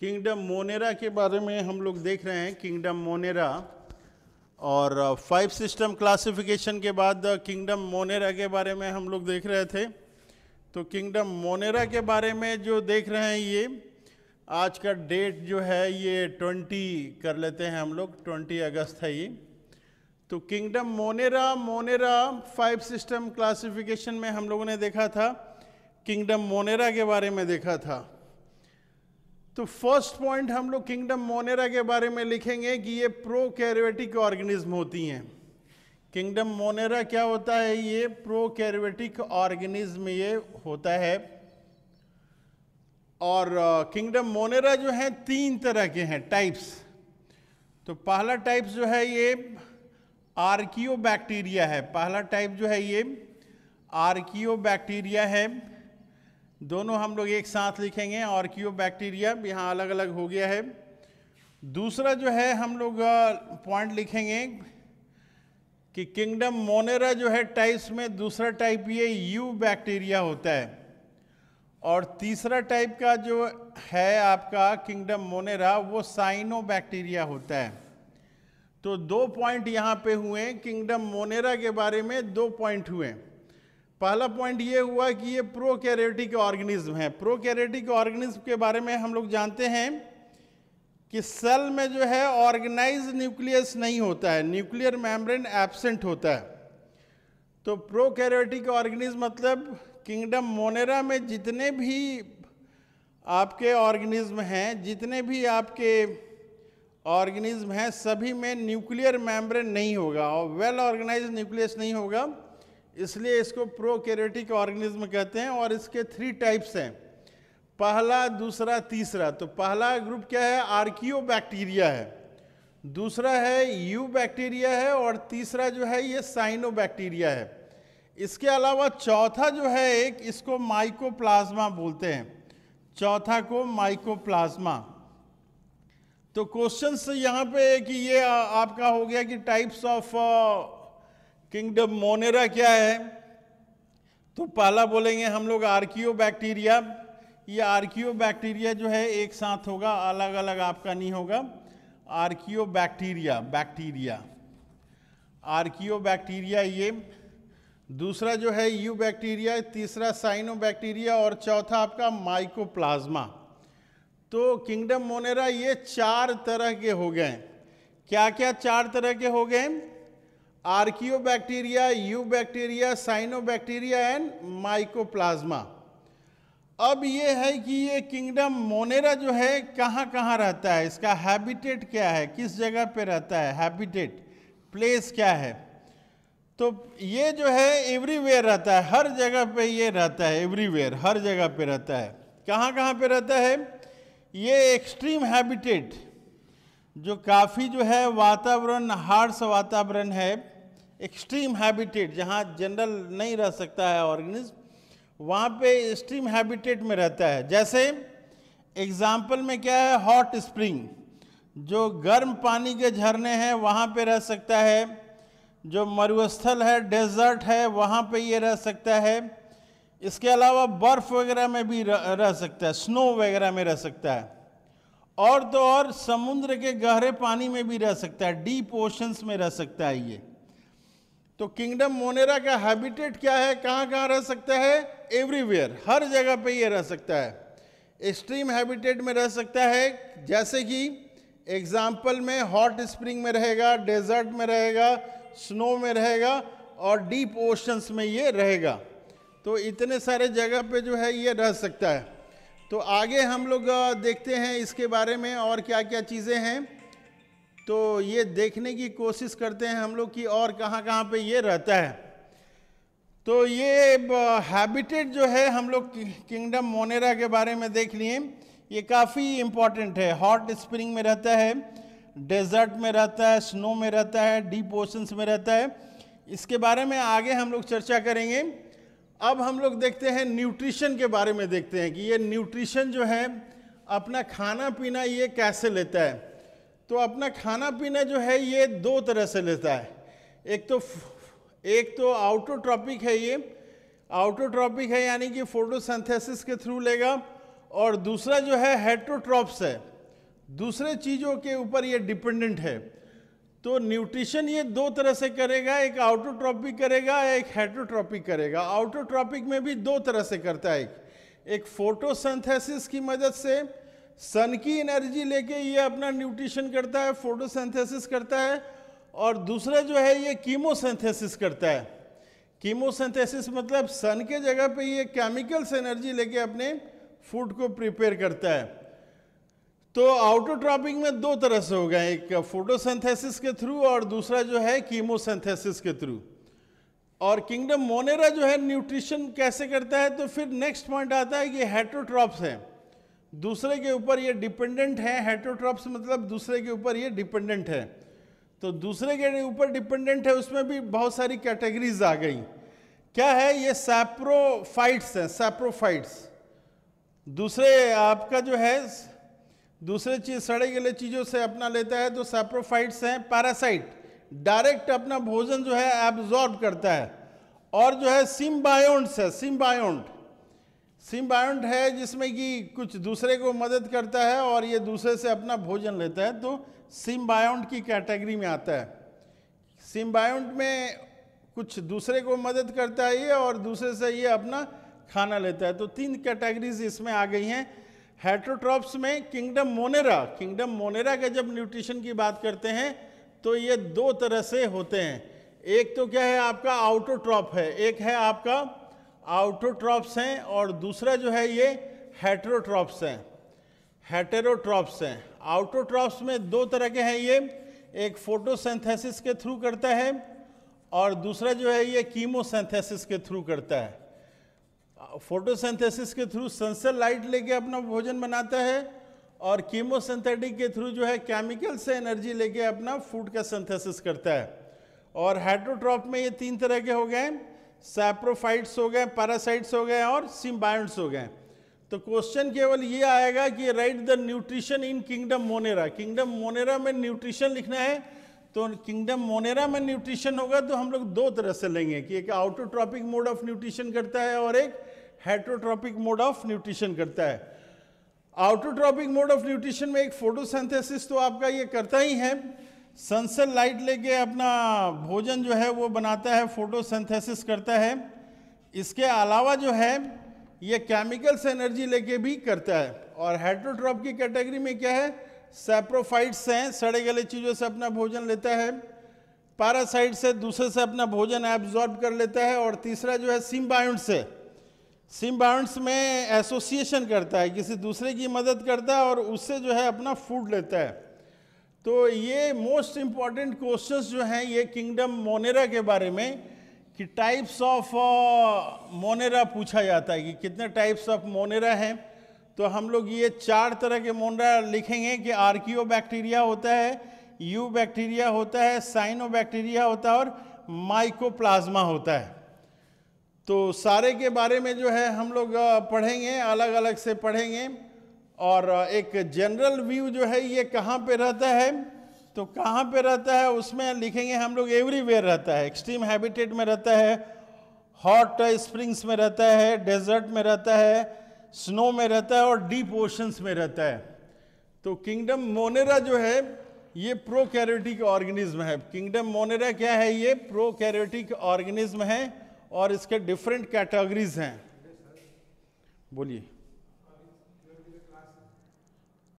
Kingdom Monera के बारे में हम लोग देख रहे हैं। किंगडम मोनेरा और 5 सिस्टम क्लासिफिकेशन के बाद किंगडम मोनेरा के बारे में हम लोग देख रहे थे। तो किंगडम मोनेरा के बारे में जो देख रहे हैं, ये आज का डेट जो है ये 20 कर लेते हैं हम लोग, 20 अगस्त है ये। तो किंगडम मोनेरा 5 सिस्टम क्लासिफिकेशन में हम लोगों ने देखा था, किंगडम मोनेरा के बारे में देखा था। तो फर्स्ट पॉइंट हम लोग किंगडम मोनेरा के बारे में लिखेंगे कि ये प्रोकैरियोटिक ऑर्गेनिज्म होती हैं। किंगडम मोनेरा क्या होता है? ये प्रोकैरियोटिक ऑर्गेनिज्म ये होता है। और किंगडम मोनेरा जो है 3 तरह के हैं, टाइप्स। तो पहला टाइप जो है ये आर्कियोबैक्टीरिया है। पहला टाइप जो है ये आर्कियोबैक्टीरिया है। दोनों हम लोग एक साथ लिखेंगे, आर्कियोबैक्टीरिया, यहाँ अलग अलग हो गया है। दूसरा जो है हम लोग पॉइंट लिखेंगे कि किंगडम मोनेरा जो है टाइप्स में दूसरा टाइप ये यू बैक्टीरिया होता है। और तीसरा टाइप का जो है आपका किंगडम मोनेरा वो साइनोबैक्टीरिया होता है। तो 2 पॉइंट यहाँ पे हुए, किंगडम मोनेरा के बारे में 2 पॉइंट हुए। पहला पॉइंट ये हुआ कि ये प्रोकैरियोटिक ऑर्गेनिज्म है। प्रोकैरियोटिक ऑर्गेनिज्म के बारे में हम लोग जानते हैं कि सेल में जो है ऑर्गेनाइज्ड न्यूक्लियस नहीं होता है, न्यूक्लियर मेम्ब्रेन एब्सेंट होता है। तो प्रोकैरियोटिक ऑर्गेनिज्म मतलब किंगडम मोनेरा में जितने भी आपके ऑर्गेनिज्म हैं, जितने भी आपके ऑर्गेनिज्म हैं, सभी में न्यूक्लियर मेम्ब्रेन नहीं होगा और वेल ऑर्गेनाइज्ड न्यूक्लियस नहीं होगा, इसलिए इसको प्रोकैरियोटिक ऑर्गेनिज्म कहते हैं। और इसके 3 टाइप्स हैं, पहला, दूसरा, तीसरा। तो पहला ग्रुप क्या है? आर्कियोबैक्टीरिया है, दूसरा है यू बैक्टीरिया है और तीसरा जो है ये साइनोबैक्टीरिया है। इसके अलावा चौथा जो है एक, इसको माइकोप्लाज्मा बोलते हैं, चौथा को माइकोप्लाज्मा। तो क्वेश्चंस यहाँ पे कि ये आपका हो गया कि टाइप्स ऑफ किंगडम मोनेरा क्या है। तो पहला बोलेंगे हम लोग आर्कियोबैक्टीरिया। ये आर्कियोबैक्टीरिया जो है एक साथ होगा, अलग अलग आपका नहीं होगा। आर्कियोबैक्टीरिया, बैक्टीरिया, आर्कियोबैक्टीरिया ये। दूसरा जो है यू बैक्टीरिया, तीसरा साइनोबैक्टीरिया और चौथा आपका माइकोप्लाज्मा। तो किंगडम मोनेरा ये 4 तरह के हो गए। क्या क्या 4 तरह के हो गए? आर्कियोबैक्टीरिया, you bacteria, cyanobacteria and mycoplasma. अब ये है कि ये किंगडम मोनेरा जो है कहाँ कहाँ रहता है, इसका हैबिटेट क्या है, किस जगह पे रहता है, हैबिटेट प्लेस क्या है। तो ये जो है एवरीवेयर रहता है, हर जगह पे ये रहता है, एवरीवेयर, हर जगह पे रहता है। कहाँ कहाँ पे रहता है? ये एक्सट्रीम हैबिटेट जो काफ़ी जो है वातावरण, हार्श वातावरण है, एक्सट्रीम हैबिटेट जहाँ जनरल नहीं रह सकता है ऑर्गेनिज्म, वहाँ पे एक्सट्रीम हैबिटेट में रहता है। जैसे एग्जाम्पल में क्या है? हॉट स्प्रिंग, जो गर्म पानी के झरने हैं वहाँ पे रह सकता है। जो मरुस्थल है, डेजर्ट है, वहाँ पे ये रह सकता है। इसके अलावा बर्फ़ वगैरह में भी रह सकता है, स्नो वगैरह में रह सकता है। और तो और समुद्र के गहरे पानी में भी रह सकता है, डीप ओशंस में रह सकता है ये। तो किंगडम मोनेरा का हैबिटेट क्या है, कहाँ कहाँ रह सकता है? एवरीवेयर, हर जगह पे ये रह सकता है। एक्सट्रीम हैबिटेट में रह सकता है, जैसे कि एग्जाम्पल में हॉट स्प्रिंग में रहेगा, डेजर्ट में रहेगा, स्नो में रहेगा और डीप ओशंस में ये रहेगा। तो इतने सारे जगह पे जो है ये रह सकता है। तो आगे हम लोग देखते हैं इसके बारे में और क्या क्या चीज़ें हैं। तो ये देखने की कोशिश करते हैं हम लोग कि और कहाँ कहाँ पे ये रहता है। तो ये हैबिटेट जो है हम लोग किंगडम मोनेरा के बारे में देख लिए, ये काफ़ी इम्पॉर्टेंट है। हॉट स्प्रिंग में रहता है, डेजर्ट में रहता है, स्नो में रहता है, डीप ओशंस में रहता है। इसके बारे में आगे हम लोग चर्चा करेंगे। अब हम लोग देखते हैं न्यूट्रिशन के बारे में, देखते हैं कि ये न्यूट्रिशन जो है अपना खाना पीना ये कैसे लेता है। तो अपना खाना पीना जो है ये 2 तरह से लेता है। एक तो आउटोट्रॉपिक है, ये यानी कि फोटोसिंथेसिस के थ्रू लेगा, और दूसरा जो है हेटरोट्रॉप्स है, दूसरे चीज़ों के ऊपर ये डिपेंडेंट है। तो न्यूट्रिशन ये दो तरह से करेगा, एक आउटोट्रॉपिक करेगा, एक हेटेरोट्रॉपिक करेगा। आउटोट्रॉपिक में भी दो तरह से करता है, एक फोटोसिंथेसिस की मदद से सन की एनर्जी लेके ये अपना न्यूट्रिशन करता है, फोटोसिंथेसिस करता है, और दूसरा जो है ये कीमोसिंथेसिस करता है। कीमोसिंथेसिस मतलब सन के जगह पे ये केमिकल्स एनर्जी लेके अपने फूड को प्रिपेयर करता है। तो आउटोट्रॉपिक में दो तरह से होगा, एक फोटोसिंथेसिस के थ्रू और दूसरा जो है कीमोसिंथेसिस के थ्रू। और किंगडम मोनेरा जो है न्यूट्रिशन कैसे करता है, तो फिर नेक्स्ट पॉइंट आता है कि हेटेरोट्रॉप्स हैं, दूसरे के ऊपर ये डिपेंडेंट है। हेटेरोट्रॉप्स मतलब दूसरे के ऊपर ये डिपेंडेंट है। तो दूसरे के ऊपर डिपेंडेंट है, उसमें भी बहुत सारी कैटेगरीज आ गई। क्या है ये? सैप्रोफाइट्स हैं, सैप्रोफाइट्स। दूसरे आपका जो है दूसरे चीज सड़े गले चीजों से अपना लेता है, तो सैप्रोफाइट्स हैं। पैरासाइट डायरेक्ट अपना भोजन जो है एब्जॉर्ब करता है। और जो है सिम्बायोन्ट्स है, सिम्बायोन्ट है जिसमें कि कुछ दूसरे को मदद करता है और ये दूसरे से अपना भोजन लेता है, तो सिम्बायोन्ट की कैटेगरी में आता है। सिम्बायोन्ट में कुछ दूसरे को मदद करता है ये, और दूसरे से ये अपना खाना लेता है। तो तीन कैटेगरीज इसमें आ गई हैं। हेटेरोट्रॉप्स में किंगडम मोनेरा का जब न्यूट्रिशन की बात करते हैं तो ये दो तरह से होते हैं। एक तो क्या है आपका आउटोट्रॉप है, एक है आपका आउटोट्रॉप्स हैं, और दूसरा जो है ये हेटेरोट्रॉप्स हैं। आउटोट्रॉप्स में दो तरह के हैं ये, एक फोटोसिंथेसिस के थ्रू करता है और दूसरा जो है ये कीमोसिंथेसिस के थ्रू करता है। फोटोसिंथेसिस के थ्रू सनसेट लाइट लेके अपना भोजन बनाता है, और कीमोसिंथेटिक के थ्रू जो है केमिकल से एनर्जी लेके अपना फूड का सिंथेसिस करता है। और हेटेरोट्रॉप में ये तीन तरह के हो गए, सैप्रोफाइट्स हो गए, पैरासाइट्स हो गए और सिम्बायोन्ट्स हो गए। तो क्वेश्चन केवल ये आएगा कि right the nutrition in kingdom Monera. Kingdom Monera में न्यूट्रिशन लिखना है, तो किंगडम मोनेरा में न्यूट्रिशन होगा तो हम लोग दो तरह से लेंगे कि एक आउटोट्रॉपिक मोड ऑफ न्यूट्रिशन करता है और एक हेटेरोट्रॉपिक मोड ऑफ न्यूट्रिशन करता है। आउटोट्रॉपिक मोड ऑफ न्यूट्रिशन में एक फोटोसिंथेसिस तो आपका ये करता ही है, सनसेट लाइट लेके अपना भोजन जो है वो बनाता है, फोटोसिंथेसिस करता है। इसके अलावा जो है ये केमिकल्स एनर्जी लेके भी करता है। और हेटेरोट्रॉप की कैटेगरी में क्या है? सैप्रोफाइट्स हैं, सड़े गले चीज़ों से अपना भोजन लेता है। पैरासाइट से दूसरे से अपना भोजन एब्जॉर्ब कर लेता है। और तीसरा जो है सिम्बायोन्ट्स है, सिम्बायोन्ट्स में एसोसिएशन करता है, किसी दूसरे की मदद करता है और उससे जो है अपना फूड लेता है। तो ये मोस्ट इम्पॉर्टेंट क्वेश्चंस जो हैं ये किंगडम मोनेरा के बारे में, कि टाइप्स ऑफ मोनेरा पूछा जाता है कि कितने टाइप्स ऑफ मोनेरा हैं। तो हम लोग ये चार तरह के मोनेरा लिखेंगे कि आर्कियोबैक्टीरिया होता है, यू बैक्टीरिया होता है, साइनोबैक्टीरिया होता है और माइकोप्लाज्मा होता है। तो सारे के बारे में जो है हम लोग पढ़ेंगे, अलग अलग से पढ़ेंगे। और एक जनरल व्यू जो है ये कहाँ पे रहता है, तो कहाँ पे रहता है उसमें लिखेंगे हम लोग एवरीवेयर रहता है। एक्सट्रीम हैबिटेट में रहता है, हॉट स्प्रिंग्स में रहता है, डेजर्ट में रहता है, स्नो में रहता है और डीप ओशंस में रहता है। तो किंगडम मोनेरा जो है ये प्रोकैरियोटिक ऑर्गेनिज्म है। किंगडम मोनेरा क्या है? ये प्रोकैरियोटिक ऑर्गेनिज्म है और इसके डिफरेंट कैटेगरीज हैं। बोलिए।